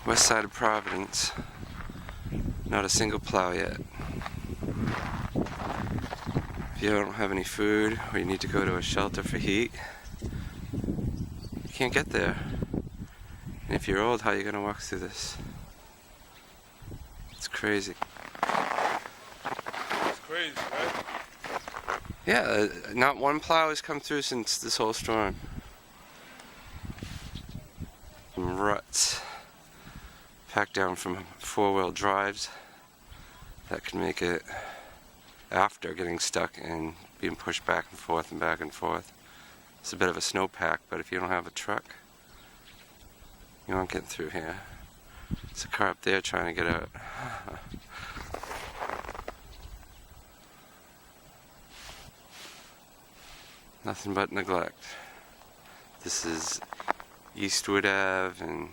West side of Providence. Not a single plow yet. If you don't have any food or you need to go to a shelter for heat, you can't get there. And if you're old, how are you going to walk through this? It's crazy. It's crazy, right? Yeah, not one plow has come through since this whole storm. Some ruts packed down from four-wheel drives that can make it, after getting stuck and being pushed back and forth and back and forth. It's a bit of a snowpack, but if you don't have a truck, you won't get through here. There's a car up there trying to get out. Nothing but neglect. This is Eastwood Ave and